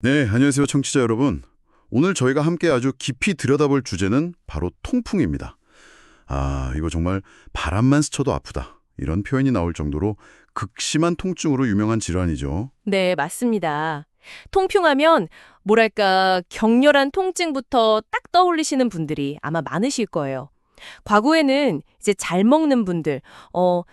네, 안녕하세요, 청취자 여러분. 오늘 저희가 함께 아주 깊이 들여다볼 주제는 바로 통풍입니다. 이거 정말 바람만 스쳐도 아프다. 이런 표현이 나올 정도로 극심한 통증으로 유명한 질환이죠. 네, 맞습니다. 통풍하면 뭐랄까 격렬한 통증부터 딱 떠올리시는 분들이 아마 많으실 거예요. 과거에는 이제 잘 먹는 분들,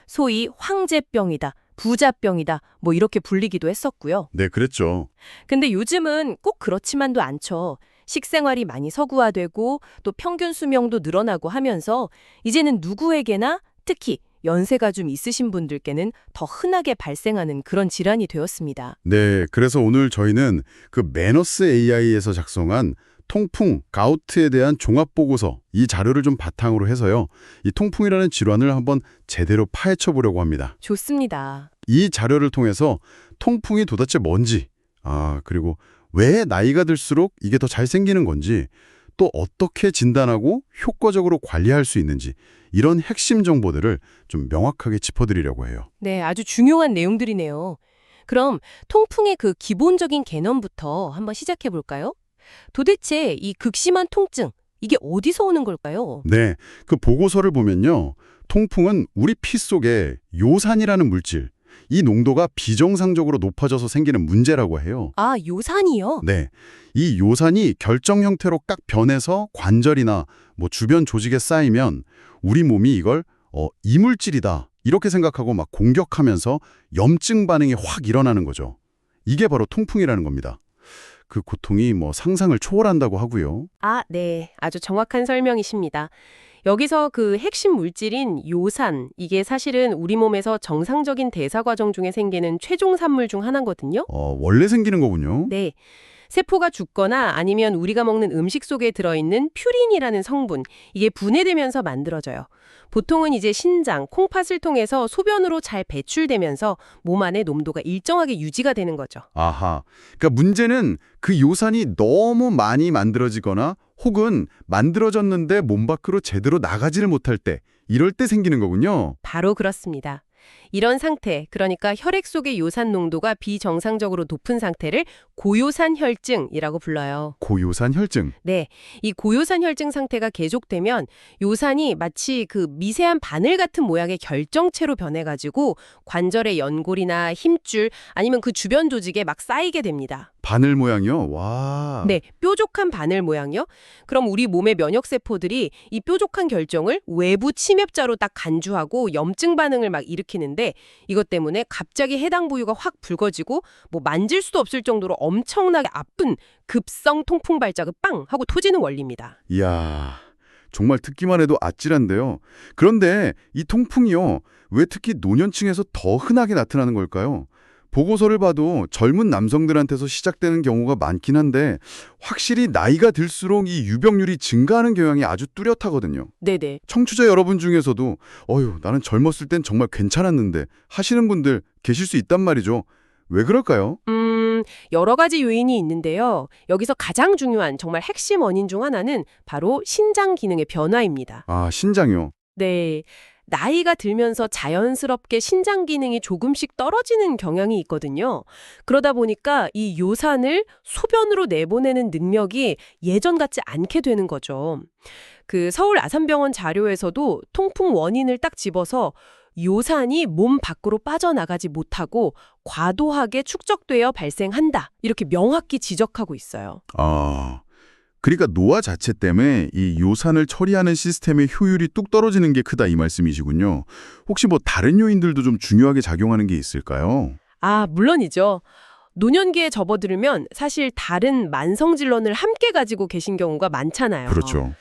소위 황제병이다, 부자병이다, 뭐 이렇게 불리기도 했었고요. 네, 그랬죠. 근데 요즘은 꼭 그렇지만도 않죠. 식생활이 많이 서구화되고 또 평균 수명도 늘어나고 하면서 이제는 누구에게나 특히 연세가 좀 있으신 분들께는 더 흔하게 발생하는 그런 질환이 되었습니다. 네, 그래서 오늘 저희는 그 매너스 AI에서 작성한 통풍, 가우트에 대한 종합보고서, 이 자료를 좀 바탕으로 해서요. 이 통풍이라는 질환을 한번 제대로 파헤쳐 보려고 합니다. 좋습니다. 이 자료를 통해서 통풍이 도대체 뭔지, 그리고 왜 나이가 들수록 이게 더 잘 생기는 건지, 또 어떻게 진단하고 효과적으로 관리할 수 있는지, 이런 핵심 정보들을 좀 명확하게 짚어드리려고 해요. 네, 아주 중요한 내용들이네요. 그럼 통풍의 그 기본적인 개념부터 한번 시작해 볼까요? 도대체 이 극심한 통증, 이게 어디서 오는 걸까요? 네, 그 보고서를 보면요. 통풍은 우리 피 속에 요산이라는 물질, 이 농도가 비정상적으로 높아져서 생기는 문제라고 해요. 아, 요산이요? 네, 이 요산이 결정 형태로 깍 변해서 관절이나 뭐 주변 조직에 쌓이면 우리 몸이 이걸 이물질이다 이렇게 생각하고 막 공격하면서 염증 반응이 확 일어나는 거죠. 이게 바로 통풍이라는 겁니다. 그 고통이 뭐 상상을 초월한다고 하고요. 아, 네. 아주 정확한 설명이십니다. 여기서 그 핵심 물질인 요산, 이게 사실은 우리 몸에서 정상적인 대사 과정 중에 생기는 최종 산물 중 하나거든요. 원래 생기는 거군요. 네. 세포가 죽거나 아니면 우리가 먹는 음식 속에 들어있는 퓨린이라는 성분, 이게 분해되면서 만들어져요. 보통은 이제 신장, 콩팥을 통해서 소변으로 잘 배출되면서 몸 안에 농도가 일정하게 유지가 되는 거죠. 아하. 그러니까 문제는 그 요산이 너무 많이 만들어지거나 혹은 만들어졌는데 몸 밖으로 제대로 나가지를 못할 때, 이럴 때 생기는 거군요. 바로 그렇습니다. 이런 상태, 그러니까 혈액 속의 요산 농도가 비정상적으로 높은 상태를 고요산 혈증이라고 불러요. 고요산 혈증. 네, 이 고요산 혈증 상태가 계속되면 요산이 마치 그 미세한 바늘 같은 모양의 결정체로 변해가지고 관절의 연골이나 힘줄 아니면 그 주변 조직에 막 쌓이게 됩니다. 바늘 모양이요? 와. 네, 뾰족한 바늘 모양이요. 그럼 우리 몸의 면역세포들이 이 뾰족한 결정을 외부 침입자로 딱 간주하고 염증 반응을 막 일으키는데 이것 때문에 갑자기 해당 부위가 확 붉어지고 뭐 만질 수도 없을 정도로 엄청나게 아픈 급성 통풍 발작을 빵 하고 터지는 원리입니다. 이야. 정말 듣기만 해도 아찔한데요. 그런데 이 통풍이요. 왜 특히 노년층에서 더 흔하게 나타나는 걸까요? 보고서를 봐도 젊은 남성들한테서 시작되는 경우가 많긴 한데 확실히 나이가 들수록 이 유병률이 증가하는 경향이 아주 뚜렷하거든요. 네네. 청취자 여러분 중에서도 나는 젊었을 땐 정말 괜찮았는데 하시는 분들 계실 수 있단 말이죠. 왜 그럴까요? 여러 가지 요인이 있는데요. 여기서 가장 중요한 정말 핵심 원인 중 하나는 바로 신장 기능의 변화입니다. 신장이요. 네. 나이가 들면서 자연스럽게 신장 기능이 조금씩 떨어지는 경향이 있거든요. 그러다 보니까 이 요산을 소변으로 내보내는 능력이 예전 같지 않게 되는 거죠. 그 서울 아산병원 자료에서도 통풍 원인을 딱 집어서 요산이 몸 밖으로 빠져나가지 못하고 과도하게 축적되어 발생한다. 이렇게 명확히 지적하고 있어요. 그러니까 노화 자체 때문에 이 요산을 처리하는 시스템의 효율이 뚝 떨어지는 게 크다 이 말씀이시군요. 혹시 뭐 다른 요인들도 좀 중요하게 작용하는 게 있을까요? 아, 물론이죠. 노년기에 접어들면 사실 다른 만성 질환을 함께 가지고 계신 경우가 많잖아요. 그렇죠.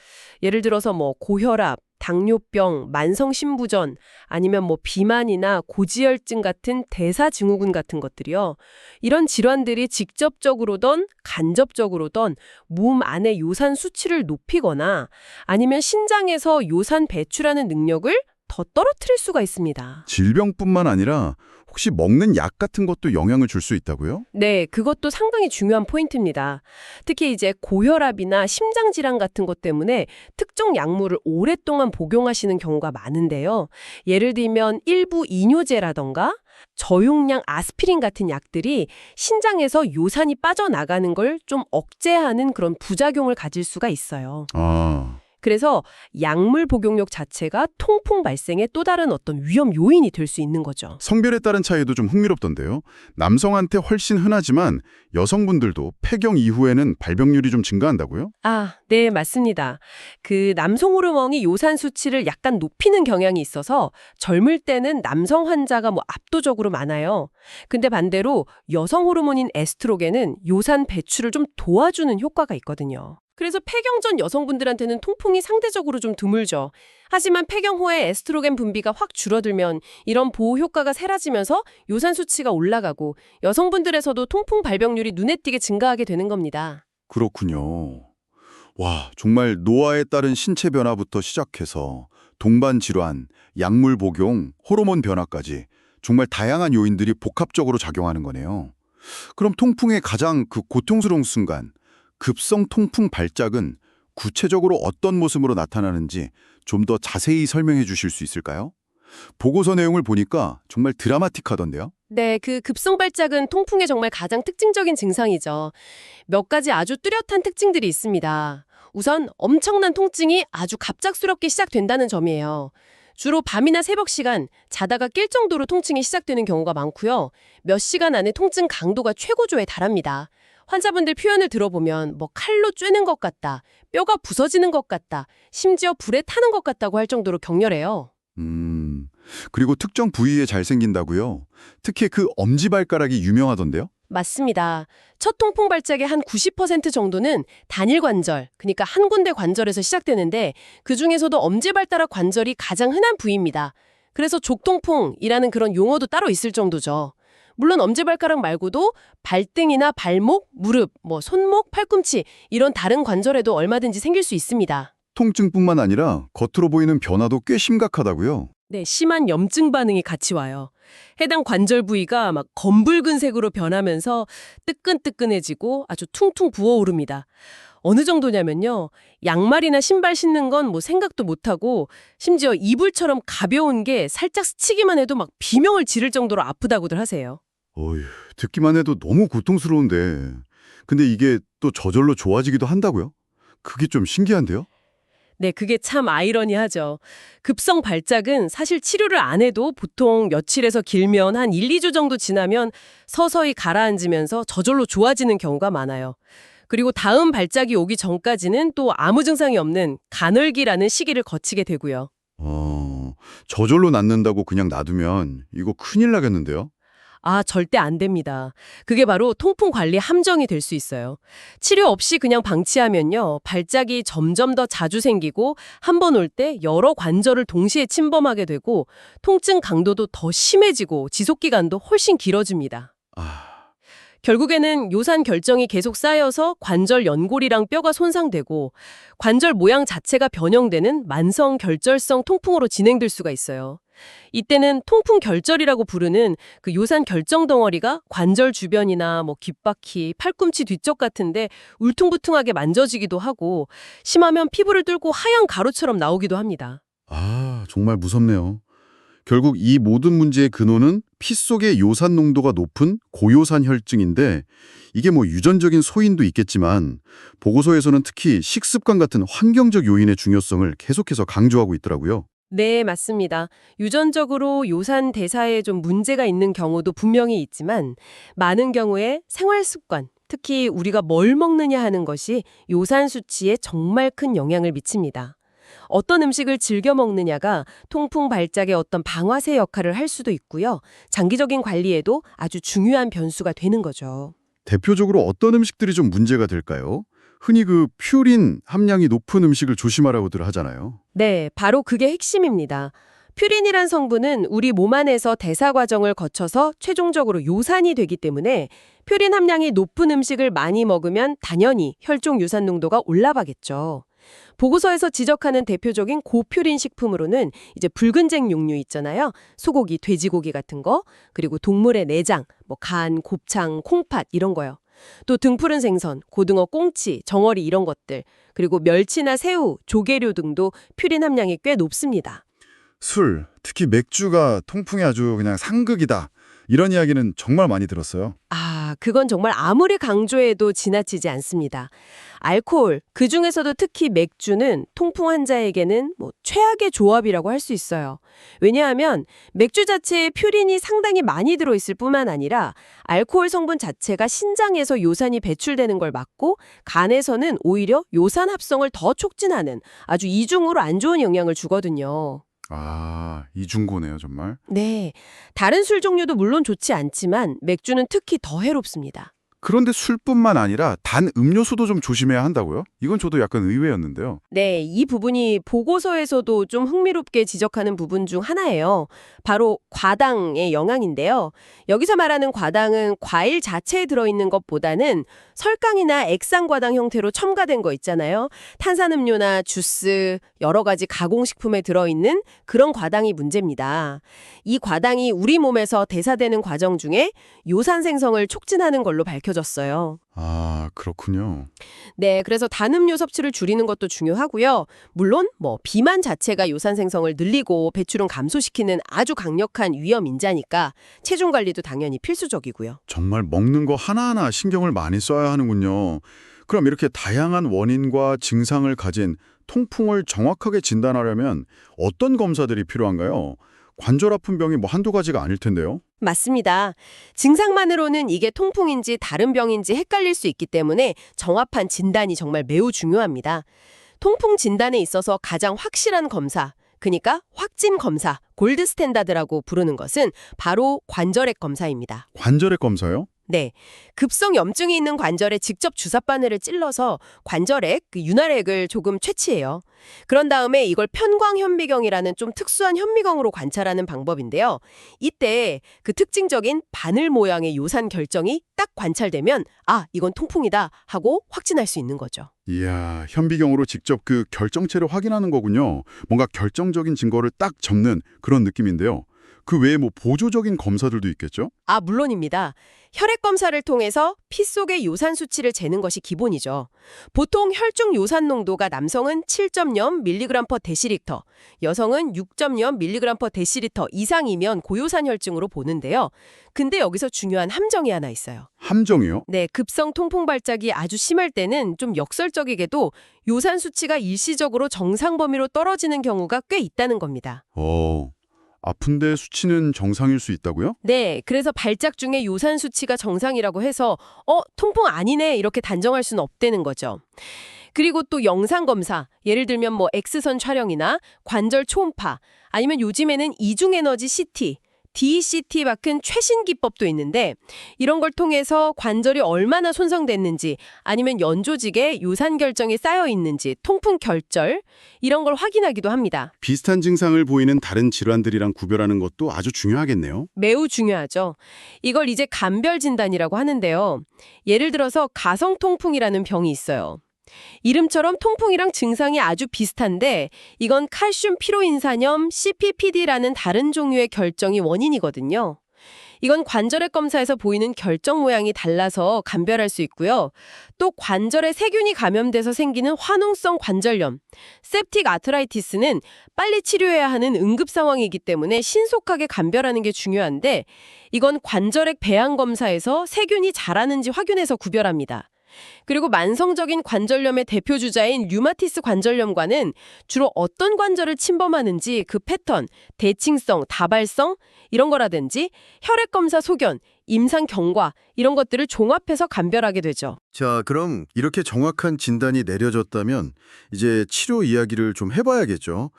예를 들어서 뭐 고혈압, 당뇨병, 만성 신부전, 아니면 뭐 비만이나 고지혈증 같은 대사증후군 같은 것들이요. 이런 질환들이 직접적으로든 간접적으로든 몸 안의 요산 수치를 높이거나 아니면 신장에서 요산 배출하는 능력을 더 떨어뜨릴 수가 있습니다. 질병뿐만 아니라 혹시 먹는 약 같은 것도 영향을 줄 수 있다고요? 네, 그것도 상당히 중요한 포인트입니다. 특히 이제 고혈압이나 심장질환 같은 것 때문에 특정 약물을 오랫동안 복용하시는 경우가 많은데요. 예를 들면 일부 이뇨제라던가 저용량 아스피린 같은 약들이 신장에서 요산이 빠져나가는 걸 좀 억제하는 그런 부작용을 가질 수가 있어요. 아, 그래서 약물 복용력 자체가 통풍 발생의 또 다른 어떤 위험 요인이 될 수 있는 거죠. 성별에 따른 차이도 좀 흥미롭던데요. 남성한테 훨씬 흔하지만 여성분들도 폐경 이후에는 발병률이 좀 증가한다고요? 아, 네, 맞습니다. 그 남성 호르몬이 요산 수치를 약간 높이는 경향이 있어서 젊을 때는 남성 환자가 압도적으로 많아요. 근데 반대로 여성 호르몬인 에스트로겐은 요산 배출을 좀 도와주는 효과가 있거든요. 그래서 폐경 전 여성분들한테는 통풍이 상대적으로 좀 드물죠. 하지만 폐경 후에 에스트로겐 분비가 확 줄어들면 이런 보호 효과가 사라지면서 요산 수치가 올라가고 여성분들에서도 통풍 발병률이 눈에 띄게 증가하게 되는 겁니다. 그렇군요. 와, 정말 노화에 따른 신체 변화부터 시작해서 동반 질환, 약물 복용, 호르몬 변화까지 정말 다양한 요인들이 복합적으로 작용하는 거네요. 그럼 통풍의 가장 고통스러운 순간, 급성 통풍 발작은 구체적으로 어떤 모습으로 나타나는지 좀 더 자세히 설명해 주실 수 있을까요? 보고서 내용을 보니까 정말 드라마틱하던데요. 네, 그 급성 발작은 통풍의 정말 가장 특징적인 증상이죠. 몇 가지 아주 뚜렷한 특징들이 있습니다. 우선 엄청난 통증이 아주 갑작스럽게 시작된다는 점이에요. 주로 밤이나 새벽 시간, 자다가 깰 정도로 통증이 시작되는 경우가 많고요. 몇 시간 안에 통증 강도가 최고조에 달합니다. 환자분들 표현을 들어보면 칼로 쬐는 것 같다, 뼈가 부서지는 것 같다, 심지어 불에 타는 것 같다고 할 정도로 격렬해요. 그리고 특정 부위에 잘 생긴다고요? 특히 그 엄지발가락이 유명하던데요? 맞습니다. 첫 통풍 발작의 한 90% 정도는 단일 관절, 그러니까 한 군데 관절에서 시작되는데 그중에서도 엄지발가락 관절이 가장 흔한 부위입니다. 그래서 족통풍이라는 그런 용어도 따로 있을 정도죠. 물론 엄지발가락 말고도 발등이나 발목, 무릎, 손목, 팔꿈치 이런 다른 관절에도 얼마든지 생길 수 있습니다. 통증뿐만 아니라 겉으로 보이는 변화도 꽤 심각하다고요? 네, 심한 염증 반응이 같이 와요. 해당 관절 부위가 검붉은색으로 변하면서 뜨끈뜨끈해지고 아주 퉁퉁 부어오릅니다. 어느 정도냐면요. 양말이나 신발 신는 건 생각도 못하고 심지어 이불처럼 가벼운 게 살짝 스치기만 해도 비명을 지를 정도로 아프다고들 하세요. 어휴, 듣기만 해도 너무 고통스러운데. 근데 이게 또 저절로 좋아지기도 한다고요? 그게 좀 신기한데요? 네, 그게 참 아이러니하죠. 급성 발작은 사실 치료를 안 해도 보통 며칠에서 길면 한 1, 2주 정도 지나면 서서히 가라앉으면서 저절로 좋아지는 경우가 많아요. 그리고 다음 발작이 오기 전까지는 또 아무 증상이 없는 가늘기라는 시기를 거치게 되고요. 저절로 낫는다고 그냥 놔두면 이거 큰일 나겠는데요? 아, 절대 안 됩니다. 그게 바로 통풍 관리 함정이 될 수 있어요. 치료 없이 그냥 방치하면요. 발작이 점점 더 자주 생기고 한 번 올 때 여러 관절을 동시에 침범하게 되고 통증 강도도 더 심해지고 지속 기간도 훨씬 길어집니다. 결국에는 요산 결정이 계속 쌓여서 관절 연골이랑 뼈가 손상되고 관절 모양 자체가 변형되는 만성 결절성 통풍으로 진행될 수가 있어요. 이때는 통풍 결절이라고 부르는 그 요산 결정 덩어리가 관절 주변이나 귓바퀴, 팔꿈치 뒤쪽 같은데 울퉁불퉁하게 만져지기도 하고 심하면 피부를 뚫고 하얀 가루처럼 나오기도 합니다. 정말 무섭네요. 결국 이 모든 문제의 근원은 피 속의 요산 농도가 높은 고요산 혈증인데 이게 유전적인 소인도 있겠지만 보고서에서는 특히 식습관 같은 환경적 요인의 중요성을 계속해서 강조하고 있더라고요. 네, 맞습니다. 유전적으로 요산 대사에 좀 문제가 있는 경우도 분명히 있지만 많은 경우에 생활 습관, 특히 우리가 뭘 먹느냐 하는 것이 요산 수치에 정말 큰 영향을 미칩니다. 어떤 음식을 즐겨 먹느냐가 통풍 발작의 어떤 방아쇠 역할을 할 수도 있고요. 장기적인 관리에도 아주 중요한 변수가 되는 거죠. 대표적으로 어떤 음식들이 좀 문제가 될까요? 흔히 퓨린 함량이 높은 음식을 조심하라고들 하잖아요. 네, 바로 그게 핵심입니다. 퓨린이란 성분은 우리 몸 안에서 대사 과정을 거쳐서 최종적으로 요산이 되기 때문에 퓨린 함량이 높은 음식을 많이 먹으면 당연히 혈중 요산 농도가 올라가겠죠. 보고서에서 지적하는 대표적인 고퓨린 식품으로는 이제 붉은색 육류 있잖아요. 소고기, 돼지고기 같은 거, 그리고 동물의 내장, 간, 곱창, 콩팥 이런 거요. 또 등푸른 생선, 고등어, 꽁치, 정어리 이런 것들, 그리고 멸치나 새우, 조개류 등도 퓨린 함량이 꽤 높습니다. 술, 특히 맥주가 통풍에 아주 그냥 상극이다. 이런 이야기는 정말 많이 들었어요. 그건 정말 아무리 강조해도 지나치지 않습니다. 알코올, 그중에서도 특히 맥주는 통풍 환자에게는 최악의 조합이라고 할 수 있어요. 왜냐하면 맥주 자체에 퓨린이 상당히 많이 들어있을 뿐만 아니라 알코올 성분 자체가 신장에서 요산이 배출되는 걸 막고 간에서는 오히려 요산 합성을 더 촉진하는 아주 이중으로 안 좋은 영향을 주거든요. 이중고네요, 정말. 네, 다른 술 종류도 물론 좋지 않지만 맥주는 특히 더 해롭습니다. 그런데 술뿐만 아니라 단 음료수도 좀 조심해야 한다고요? 이건 저도 약간 의외였는데요. 네, 이 부분이 보고서에서도 좀 흥미롭게 지적하는 부분 중 하나예요. 바로 과당의 영향인데요. 여기서 말하는 과당은 과일 자체에 들어있는 것보다는 설강이나 액상과당 형태로 첨가된 거 있잖아요. 탄산음료나 주스, 여러 가지 가공식품에 들어있는 그런 과당이 문제입니다. 이 과당이 우리 몸에서 대사되는 과정 중에 요산 생성을 촉진하는 걸로 밝혀졌어요. 그렇군요. 네, 그래서 단음료 섭취를 줄이는 것도 중요하고요. 물론 비만 자체가 요산 생성을 늘리고 배출은 감소시키는 아주 강력한 위험 인자니까 체중 관리도 당연히 필수적이고요. 정말 먹는 거 하나하나 신경을 많이 써야 하는군요. 그럼 이렇게 다양한 원인과 증상을 가진 통풍을 정확하게 진단하려면 어떤 검사들이 필요한가요? 관절 아픈 병이 한두 가지가 아닐 텐데요. 맞습니다. 증상만으로는 이게 통풍인지 다른 병인지 헷갈릴 수 있기 때문에 정확한 진단이 정말 매우 중요합니다. 통풍 진단에 있어서 가장 확실한 검사, 그러니까 확진 검사, 골드 스탠다드라고 부르는 것은 바로 관절액 검사입니다. 관절액 검사요? 네, 급성 염증이 있는 관절에 직접 주사바늘을 찔러서 관절액, 윤활액을 조금 채취해요. 그런 다음에 이걸 편광현미경이라는 좀 특수한 현미경으로 관찰하는 방법인데요. 이때 그 특징적인 바늘 모양의 요산 결정이 딱 관찰되면 이건 통풍이다 하고 확진할 수 있는 거죠. 이야, 현미경으로 직접 그 결정체를 확인하는 거군요. 뭔가 결정적인 증거를 딱 접는 그런 느낌인데요. 그 외에 보조적인 검사들도 있겠죠? 물론입니다. 혈액 검사를 통해서 피 속의 요산 수치를 재는 것이 기본이죠. 보통 혈중 요산 농도가 남성은 7.0mg/dL, 여성은 6.0mg/dL 이상이면 고요산 혈증으로 보는데요. 근데 여기서 중요한 함정이 하나 있어요. 함정이요? 네, 급성 통풍 발작이 아주 심할 때는 좀 역설적이게도 요산 수치가 일시적으로 정상 범위로 떨어지는 경우가 꽤 있다는 겁니다. 아픈데 수치는 정상일 수 있다고요? 네, 그래서 발작 중에 요산 수치가 정상이라고 해서 통풍 아니네 이렇게 단정할 수는 없다는 거죠. 그리고 또 영상 검사, 예를 들면 X선 촬영이나 관절 초음파, 아니면 요즘에는 이중에너지 CT, DCT 같은 최신 기법도 있는데 이런 걸 통해서 관절이 얼마나 손상됐는지 아니면 연조직에 요산 결정이 쌓여 있는지 통풍 결절 이런 걸 확인하기도 합니다. 비슷한 증상을 보이는 다른 질환들이랑 구별하는 것도 아주 중요하겠네요. 매우 중요하죠. 이걸 이제 감별 진단이라고 하는데요. 예를 들어서 가성통풍이라는 병이 있어요. 이름처럼 통풍이랑 증상이 아주 비슷한데 이건 칼슘 피로인산염 CPPD라는 다른 종류의 결정이 원인이거든요. 이건 관절액 검사에서 보이는 결정 모양이 달라서 감별할 수 있고요. 또 관절에 세균이 감염돼서 생기는 화농성 관절염, septic arthritis는 빨리 치료해야 하는 응급 상황이기 때문에 신속하게 감별하는 게 중요한데 이건 관절액 배양 검사에서 세균이 자라는지 확인해서 구별합니다. 그리고 만성적인 관절염의 대표 주자인 류마티스 관절염과는 주로 어떤 관절을 침범하는지 그 패턴, 대칭성, 다발성 이런 거라든지 혈액 검사 소견, 임상 경과 이런 것들을 종합해서 감별하게 되죠. 자, 그럼 이렇게 정확한 진단이 내려졌다면 이제 치료 이야기를 좀 해봐야겠죠.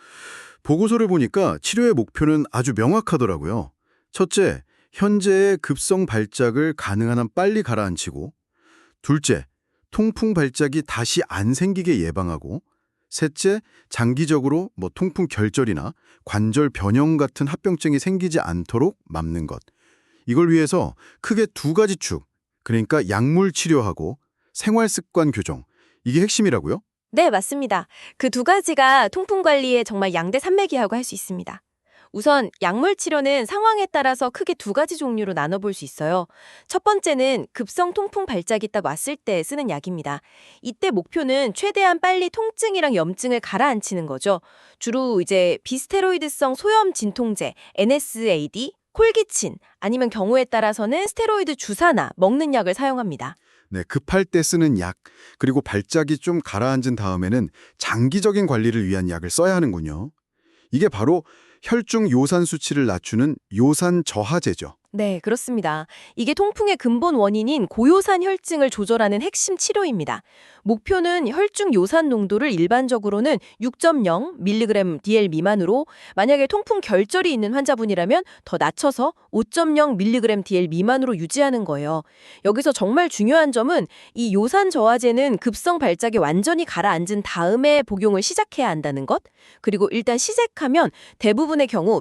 보고서를 보니까 치료의 목표는 아주 명확하더라고요. 첫째, 현재의 급성 발작을 가능한 한 빨리 가라앉히고, 둘째, 통풍 발작이 다시 안 생기게 예방하고, 셋째, 장기적으로 통풍 결절이나 관절 변형 같은 합병증이 생기지 않도록 막는 것. 이걸 위해서 크게 두 가지 축, 그러니까 약물 치료하고 생활 습관 교정, 이게 핵심이라고요? 네, 맞습니다. 그 두 가지가 통풍 관리에 정말 양대산맥이라고 할 수 있습니다. 우선 약물 치료는 상황에 따라서 크게 두 가지 종류로 나눠볼 수 있어요. 첫 번째는 급성 통풍 발작이 딱 왔을 때 쓰는 약입니다. 이때 목표는 최대한 빨리 통증이랑 염증을 가라앉히는 거죠. 주로 이제 비스테로이드성 소염 진통제, NSAID, 콜기친, 아니면 경우에 따라서는 스테로이드 주사나 먹는 약을 사용합니다. 네, 급할 때 쓰는 약, 그리고 발작이 좀 가라앉은 다음에는 장기적인 관리를 위한 약을 써야 하는군요. 이게 바로 혈중 요산 수치를 낮추는 요산 저하제죠. 네, 그렇습니다. 이게 통풍의 근본 원인인 고요산 혈증을 조절하는 핵심 치료입니다. 목표는 혈중 요산 농도를 일반적으로는 6.0mg DL 미만으로, 만약에 통풍 결절이 있는 환자분이라면 더 낮춰서 5.0mg DL 미만으로 유지하는 거예요. 여기서 정말 중요한 점은 이 요산 저하제는 급성 발작이 완전히 가라앉은 다음에 복용을 시작해야 한다는 것, 그리고 일단 시작하면 대부분의 경우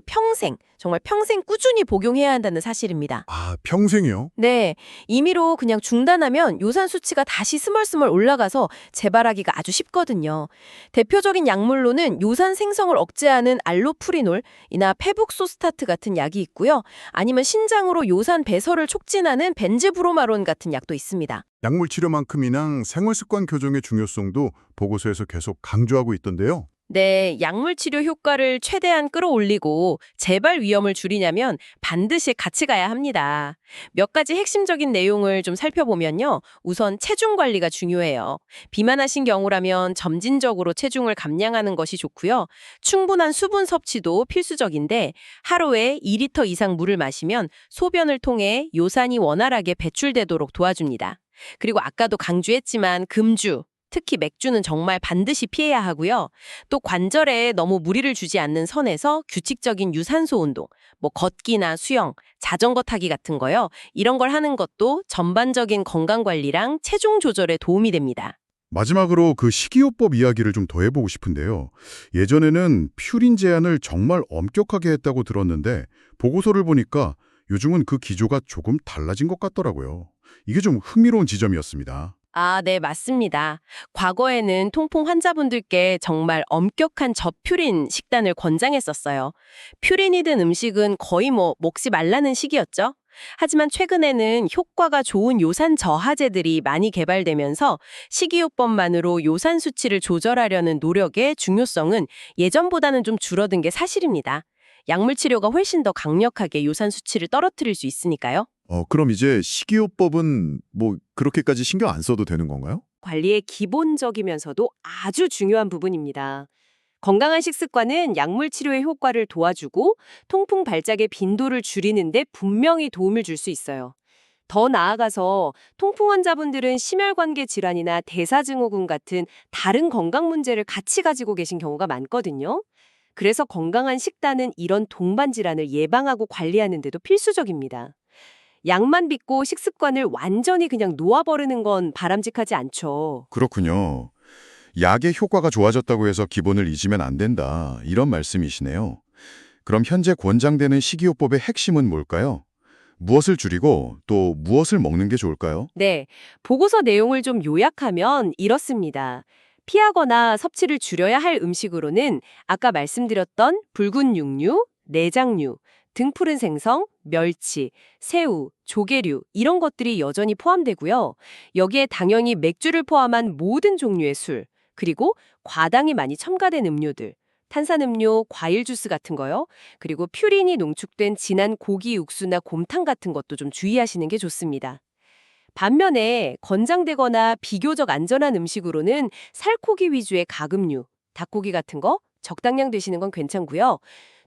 정말 평생 꾸준히 복용해야 한다는 사실입니다. 아, 평생이요? 네, 임의로 그냥 중단하면 요산 수치가 다시 스멀스멀 올라가서 재발하기가 아주 쉽거든요. 대표적인 약물로는 요산 생성을 억제하는 알로프리놀이나 페북소스타트 같은 약이 있고요. 아니면 신장으로 요산 배설을 촉진하는 벤즈브로마론 같은 약도 있습니다. 약물 치료만큼이나 생활습관 교정의 중요성도 보고서에서 계속 강조하고 있던데요. 네, 약물 치료 효과를 최대한 끌어올리고 재발 위험을 줄이냐면 반드시 같이 가야 합니다. 몇 가지 핵심적인 내용을 좀 살펴보면요. 우선 체중 관리가 중요해요. 비만하신 경우라면 점진적으로 체중을 감량하는 것이 좋고요. 충분한 수분 섭취도 필수적인데 하루에 2리터 이상 물을 마시면 소변을 통해 요산이 원활하게 배출되도록 도와줍니다. 그리고 아까도 강조했지만 금주, 특히 맥주는 정말 반드시 피해야 하고요. 또 관절에 너무 무리를 주지 않는 선에서 규칙적인 유산소 운동, 걷기나 수영, 자전거 타기 같은 거요. 이런 걸 하는 것도 전반적인 건강 관리랑 체중 조절에 도움이 됩니다. 마지막으로 그 식이요법 이야기를 좀 더 해보고 싶은데요. 예전에는 퓨린 제한을 정말 엄격하게 했다고 들었는데 보고서를 보니까 요즘은 그 기조가 조금 달라진 것 같더라고요. 이게 좀 흥미로운 지점이었습니다. 아, 네, 맞습니다. 과거에는 통풍 환자분들께 정말 엄격한 저퓨린 식단을 권장했었어요. 퓨린이 든 음식은 거의 먹지 말라는 식이었죠. 하지만 최근에는 효과가 좋은 요산 저하제들이 많이 개발되면서 식이요법만으로 요산 수치를 조절하려는 노력의 중요성은 예전보다는 좀 줄어든 게 사실입니다. 약물 치료가 훨씬 더 강력하게 요산 수치를 떨어뜨릴 수 있으니까요. 그럼 이제 식이요법은 그렇게까지 신경 안 써도 되는 건가요? 관리의 기본적이면서도 아주 중요한 부분입니다. 건강한 식습관은 약물 치료의 효과를 도와주고 통풍 발작의 빈도를 줄이는 데 분명히 도움을 줄 수 있어요. 더 나아가서 통풍 환자분들은 심혈관계 질환이나 대사증후군 같은 다른 건강 문제를 같이 가지고 계신 경우가 많거든요. 그래서 건강한 식단은 이런 동반 질환을 예방하고 관리하는 데도 필수적입니다. 약만 믿고 식습관을 완전히 그냥 놓아버리는 건 바람직하지 않죠. 그렇군요. 약의 효과가 좋아졌다고 해서 기본을 잊으면 안 된다. 이런 말씀이시네요. 그럼 현재 권장되는 식이요법의 핵심은 뭘까요? 무엇을 줄이고 또 무엇을 먹는 게 좋을까요? 네, 보고서 내용을 좀 요약하면 이렇습니다. 피하거나 섭취를 줄여야 할 음식으로는 아까 말씀드렸던 붉은 육류, 내장류, 등푸른 생선, 멸치, 새우, 조개류 이런 것들이 여전히 포함되고요. 여기에 당연히 맥주를 포함한 모든 종류의 술, 그리고 과당이 많이 첨가된 음료들, 탄산음료, 과일 주스 같은 거요. 그리고 퓨린이 농축된 진한 고기 육수나 곰탕 같은 것도 좀 주의하시는 게 좋습니다. 반면에 권장되거나 비교적 안전한 음식으로는 살코기 위주의 가금류, 닭고기 같은 거 적당량 드시는 건 괜찮고요.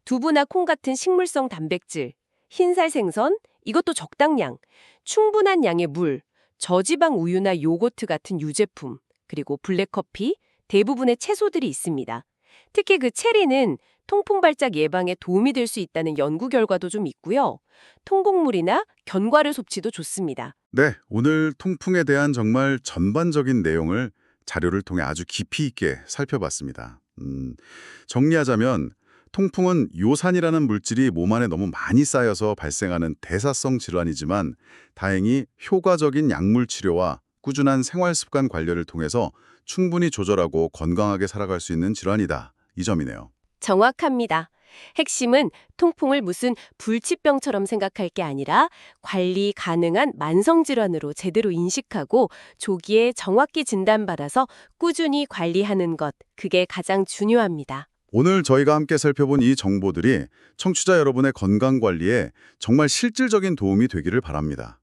두부나 콩 같은 식물성 단백질, 흰살 생선, 이것도 적당량, 충분한 양의 물, 저지방 우유나 요거트 같은 유제품, 그리고 블랙커피, 대부분의 채소들이 있습니다. 특히 그 체리는 통풍 발작 예방에 도움이 될 수 있다는 연구 결과도 좀 있고요. 통곡물이나 견과류 섭취도 좋습니다. 네, 오늘 통풍에 대한 정말 전반적인 내용을 자료를 통해 아주 깊이 있게 살펴봤습니다. 정리하자면 통풍은 요산이라는 물질이 몸 안에 너무 많이 쌓여서 발생하는 대사성 질환이지만 다행히 효과적인 약물 치료와 꾸준한 생활 습관 관리를 통해서 충분히 조절하고 건강하게 살아갈 수 있는 질환이다. 이 점이네요. 정확합니다. 핵심은 통풍을 무슨 불치병처럼 생각할 게 아니라 관리 가능한 만성질환으로 제대로 인식하고 조기에 정확히 진단받아서 꾸준히 관리하는 것, 그게 가장 중요합니다. 오늘 저희가 함께 살펴본 이 정보들이 청취자 여러분의 건강관리에 정말 실질적인 도움이 되기를 바랍니다.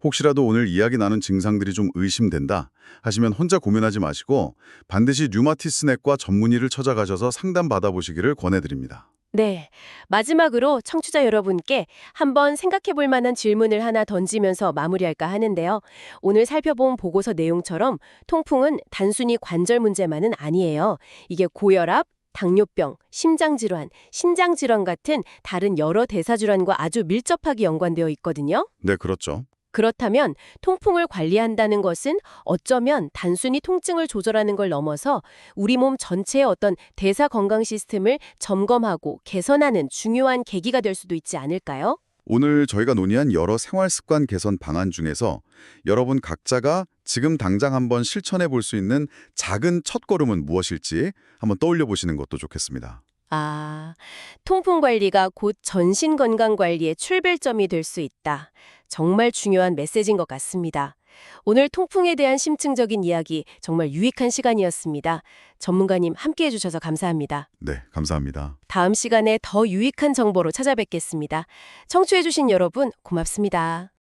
혹시라도 오늘 이야기 나눈 증상들이 좀 의심된다 하시면 혼자 고민하지 마시고 반드시 류마티스 내과 전문의를 찾아가셔서 상담 받아보시기를 권해드립니다. 네. 마지막으로 청취자 여러분께 한번 생각해 볼 만한 질문을 하나 던지면서 마무리할까 하는데요. 오늘 살펴본 보고서 내용처럼 통풍은 단순히 관절 문제만은 아니에요. 이게 고혈압, 당뇨병, 심장질환, 신장질환 같은 다른 여러 대사질환과 아주 밀접하게 연관되어 있거든요. 네, 그렇죠. 그렇다면 통풍을 관리한다는 것은 어쩌면 단순히 통증을 조절하는 걸 넘어서 우리 몸 전체의 어떤 대사 건강 시스템을 점검하고 개선하는 중요한 계기가 될 수도 있지 않을까요? 오늘 저희가 논의한 여러 생활 습관 개선 방안 중에서 여러분 각자가 지금 당장 한번 실천해 볼 수 있는 작은 첫걸음은 무엇일지 한번 떠올려 보시는 것도 좋겠습니다. 아, 통풍 관리가 곧 전신 건강 관리의 출발점이 될 수 있다. 정말 중요한 메시지인 것 같습니다. 오늘 통풍에 대한 심층적인 이야기 정말 유익한 시간이었습니다. 전문가님 함께 해주셔서 감사합니다. 네, 감사합니다. 다음 시간에 더 유익한 정보로 찾아뵙겠습니다. 청취해주신 여러분 고맙습니다.